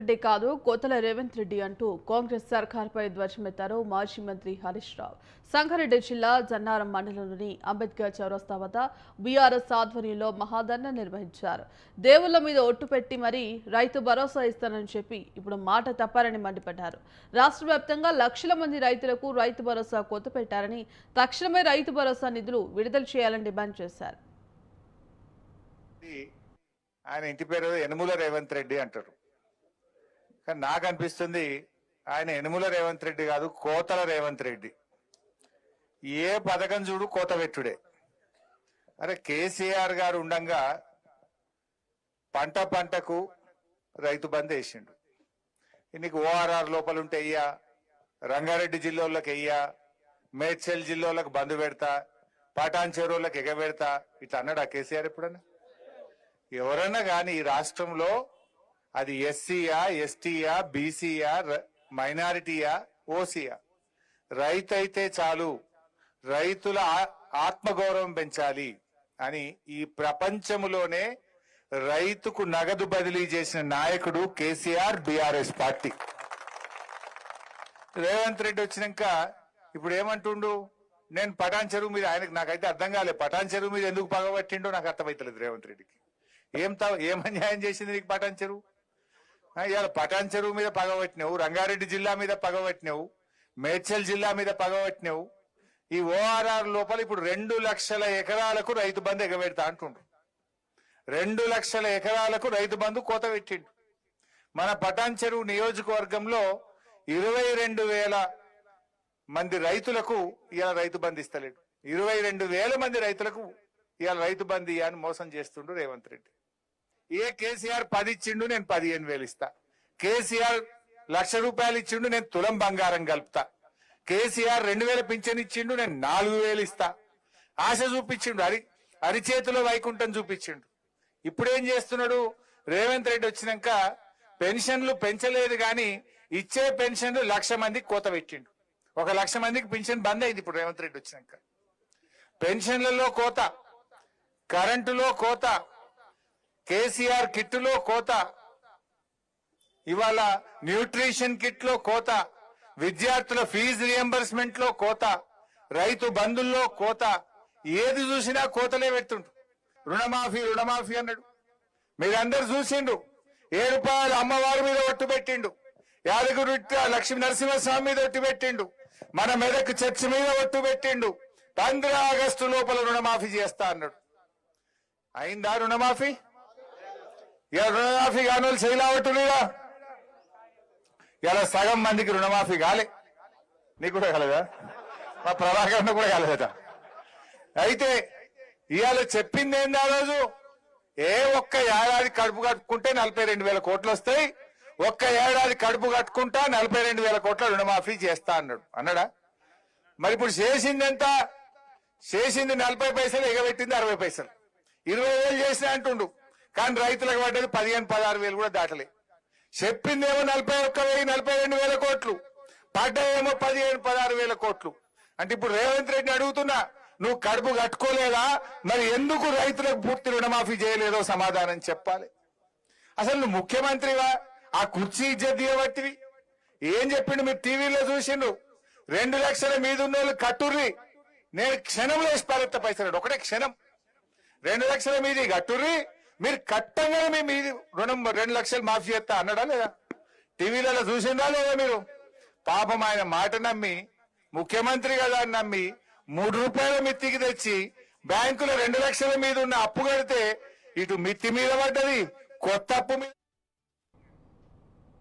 రెడ్డి కాదు కోతల రేవంత్ రెడ్డి అంటూ కాంగ్రెస్ సర్కార్పై ధ్వజమెత్తారు మాజీ మంత్రి హరీష్ రావు. సంగారెడ్డి జిల్లా జన్నారం మండలంలోని అంబేద్కర్ చౌరస్తా వద్ద బీఆర్ఎస్ ఆధ్వర్యంలో మహాధర్నా నిర్వహించారు. దేవుళ్ల మీద ఒట్టు పెట్టి మరీ రైతు భరోసా ఇస్తానని చెప్పి ఇప్పుడు మాట తప్పారని మండిపడ్డారు. రాష్ట్ర వ్యాప్తంగా లక్షల మంది రైతులకు రైతు భరోసా కోత పెట్టారని తక్షణమే రైతు భరోసా నిధులు విడుదల చేయాలని డిమాండ్ చేశారు. ఆయన ఇంటి పేరు యనుమల రేవంత్ రెడ్డి అంటారు. కానీ నాకు అనిపిస్తుంది ఆయన యనుమల రేవంత్ రెడ్డి కాదు, కోతల రేవంత్ రెడ్డి. ఏ పథకం చూడు కోత పెట్టుడే. అరే కేసీఆర్ గారు ఉండంగా పంటకు రైతు బంద్ వేసిండు. నీకు ఓఆర్ఆర్ లోపల ఉంటే అయ్యా, రంగారెడ్డి జిల్లాలకు అయ్యా, మేడ్చల్ జిల్లాలకు బంద్ పెడతా, పటాన్ చెరువులకు ఎగబెడతా ఇట్లా అన్నాడు ఆ కేసీఆర్ ఎప్పుడన్నా? ఎవరన్నా కానీ ఈ రాష్ట్రంలో అది ఎస్సీయా, ఎస్టీయా, బీసీయా, మైనారిటీయా, ఓసీయా, రైతు అయితే చాలు, రైతుల ఆత్మగౌరవం పెంచాలి అని ఈ ప్రపంచంలోనే రైతుకు నగదు బదిలీ చేసిన నాయకుడు కేసీఆర్, బీఆర్ఎస్ పార్టీ. రేవంత్ రెడ్డి వచ్చినాక ఇప్పుడు ఏమంటుండు, నేను పటాన్ చెరువు మీద, ఆయనకు నాకైతే అర్థం కాలేదు, పటాన్ చెరువు మీద ఎందుకు పగబట్టిండో నాకు అర్థమైతలేదు రేవంత్ రెడ్డికి. ఏం అన్యాయం చేసింది నీకు పటాన్ చెరువు? ఇవాళ పటాన్ చెరువు మీద పగబట్టినావు, రంగారెడ్డి జిల్లా మీద పగబట్టినావు, మేడ్చల్ జిల్లా మీద పగబట్టినావు. ఈ ఓఆర్ఆర్ లోపల ఇప్పుడు 2 లక్షల ఎకరాలకు రైతు బంధు ఎగబెడతా అంటుండ్రు. 2 లక్షల ఎకరాలకు రైతు బంధు కోత పెట్టిండు. మన పటాన్ చెరువు నియోజకవర్గంలో 22,000 మంది రైతులకు ఇవాళ రైతు బంధు ఇస్తలేడు. 22,000 మంది రైతులకు ఇవాళ రైతు బంధు అని మోసం చేస్తుండ్రు రేవంత్ రెడ్డి. కేసీఆర్ 10 ఇచ్చిండు, నేను 15,000 ఇస్తా. కేసీఆర్ ₹1,00,000 ఇచ్చిండు, నేను తులం బంగారం కలుపుతా. కేసీఆర్ 2,000 పింఛన్ ఇచ్చిండు, నేను 4,000 ఇస్తా. ఆశ చూపించిండు, అరిచేతిలో వైకుంఠం చూపించిండు. ఇప్పుడేం చేస్తున్నాడు రేవంత్ రెడ్డి వచ్చినాక? పెన్షన్లు పెంచలేదు గాని ఇచ్చే పెన్షన్లు 1,00,000 మందికి కోత పెట్టిండు. 1,00,000 మందికి పెన్షన్ బంద్ అయింది ఇప్పుడు రేవంత్ రెడ్డి వచ్చినాక. పెన్షన్లలో కోత, కరెంటులో కోత, కేసీఆర్ కిట్లో కోత, ఇవాళ న్యూట్రిషన్ కిట్ లో కోత, విద్యార్థుల ఫీజు రియంబర్స్మెంట్ లో కోత, రైతు బంధుల్లో కోత, ఏది చూసినా కోతలే పెడుతుండ్రు. రుణమాఫీ అన్నాడు, మీరందరూ చూసిండ్రు. ₹7 అమ్మవారి మీద ఒట్టు పెట్టిండు, యాదగిరి లక్ష్మీ నరసింహస్వామి మీద ఒట్టు పెట్టిండు, మన మెదక్ చర్చి మీద ఒట్టు పెట్టిండు. 15 ఆగస్టు లోపల రుణమాఫీ చేస్తా అన్నాడు. అయిందా రుణమాఫీ? ఇలా రుణమాఫీ కాని వాళ్ళు చేయలేవట్టుగా ఇలా సగం మందికి రుణమాఫీ కాలే. నీకు కూడా కాలేదా? మా ప్రభాకర్ కూడా కాలేదట. అయితే ఇవాళ చెప్పింది ఏంది ఆ రోజు? ఒక్క ఏడాది కడుపు కట్టుకుంటే 42,000 కోట్లు వస్తాయి, ఒక్క ఏడాది కడుపు కట్టుకుంటా 42,000 కోట్ల రుణమాఫీ చేస్తా అన్నాడా? మరి ఇప్పుడు చేసింది ఎంత? చేసింది 40 పైసలు, ఎగబెట్టింది 60 పైసలు. 20,000 చేసినా అంటుండు, కానీ రైతులకు పడ్డది 15,000-16,000 కూడా దాటలే. చెప్పిందేమో 41,000 42,000 కోట్లు, పడ్డాయేమో 15,000-16,000 కోట్లు. అంటే ఇప్పుడు రేవంత్ రెడ్డిని అడుగుతున్నా, నువ్వు కడుపు కట్టుకోలేదా? మరి ఎందుకు రైతులకు పూర్తి రుణమాఫీ చేయలేదో సమాధానం చెప్పాలి. అసలు నువ్వు ముఖ్యమంత్రివా? ఆ కుర్చీ ఇజ్జత్ తీయబట్టివి. ఏం చెప్పిండు మీరు టీవీలో చూసిండ్రు? 2 లక్షల మీద ఉన్న వాళ్ళు కట్టుర్రి, నేను క్షణంలో వేసి పాలెత్త పైసలు, ఒకటే క్షణం. 2 లక్షల మీది కట్టుర్రి, మీరు కట్టంగానే మీ మీది రుణం 2 లక్షలు మాఫీ చేస్తా అన్నాడా లేదా? టీవీలలో చూసిందా లేదా మీరు? పాపం ఆయన మాట నమ్మి, ముఖ్యమంత్రి కదా అని నమ్మి ₹3 మిత్తికి తెచ్చి బ్యాంకులో 2 లక్షల మీద ఉన్న అప్పు కడితే ఇటు మిత్తి మీద పడ్డది, కొత్త అప్పు మీద